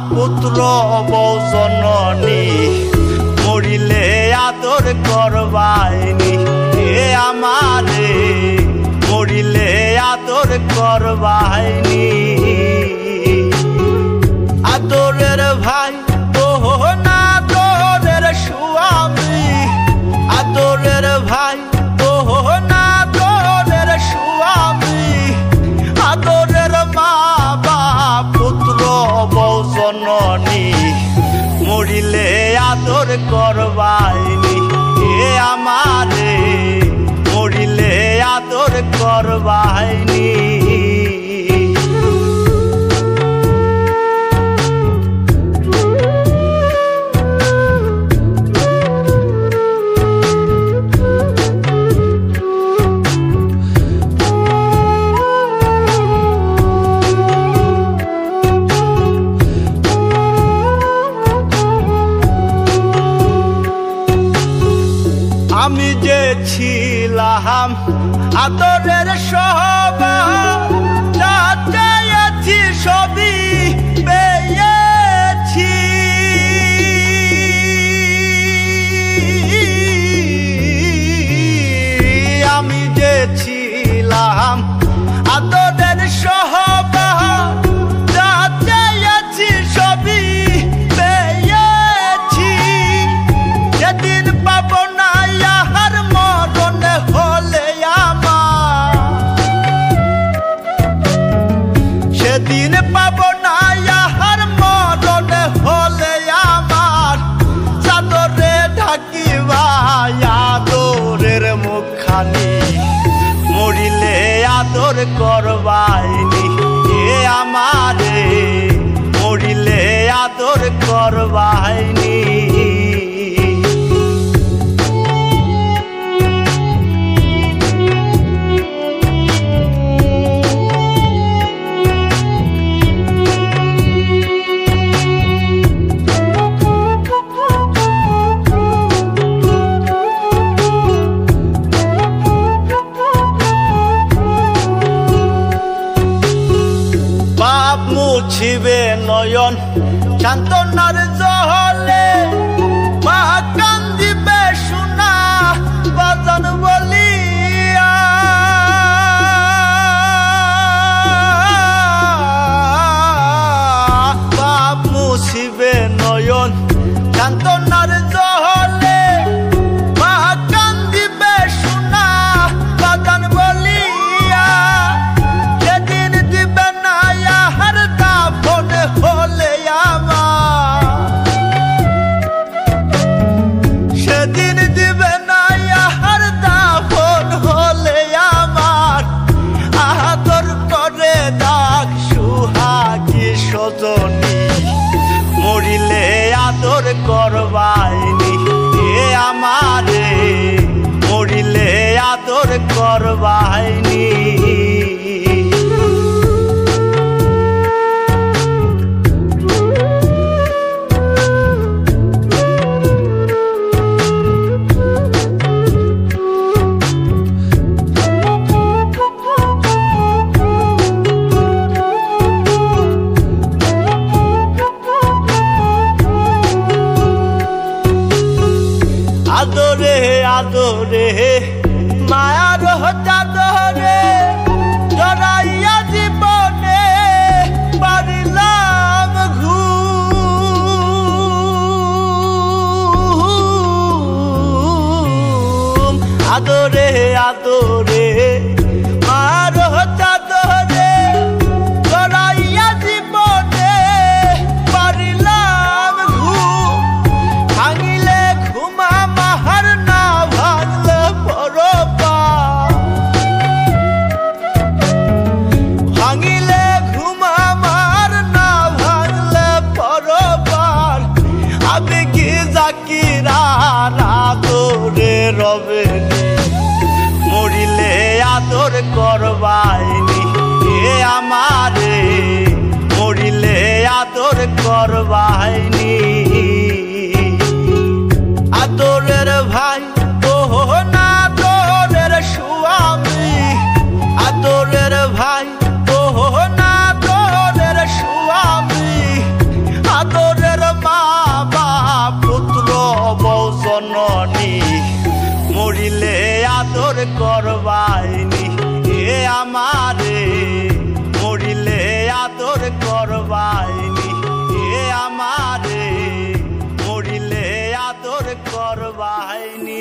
পুত্র বউ জননী মরিলে আদর করবাইনি এ আমারে মরিলে আদর করবাইনি আদরের ভাই ওহ না আদরের স্বামী আদরের ভাই ওহ না আদরের স্বামী আদরের মা বাপ পুত্র বউ জননী মরিলে আদর করবাইনি এ আমারে মরিলে আদর করবাইনি আমি যে ছিলাম আদরের সহবাস যা চেয়েছি সবই পেয়েছি আমি যে ছিলাম আদরের সহবাস যা চেয়েছি সবই পেয়েছি যেদিন পাবো না সেদিন পাব না ইহার মরণ হলে আমার চাদরে ঢাকিবা আদরের মুখখানি মরিলে আদর করবাইনি এ আমারে মরিলে আদর করবাইনি মুছিবে নয়ন সান্তনার জলে মা কান্দিবে সোনা বাজান বলিয়া বাপ মুছিবে নয়ন সান্তনার জলে মা কান্দিবে সোনা বাজান বলিয়া সেদিন দিবে না হলে আমার সেদিন দিবে না ইহার দাফন হলে আমার আদর করে ডাক সুহাগী সজনী মরিলে আদর করবাইনি এ আমারে মরিলে আদর করবাইনি আদরে আদরে মায়ার চাদরে জড়াইয়া জীবনে পারিলাম ঘুম আদরে আদরে মায়ার চাদরে জড়াইয়া জীবনে পারিলাম ঘুম ভাঙিলে ঘুমা মাহার না ভাঙলে পরপা ভাঙিলে ঘুমা মার না ভাঙলে পরপার আমি কি জাকিরা আদরে রবে মরিলে আদর করবাইনি এ আমারে মরিলে আদর করবাইনি আদরের ভাই ওহ না আদরের স্বামী আদরের ভাই ওহ না আদরের স্বামী করবাইনি।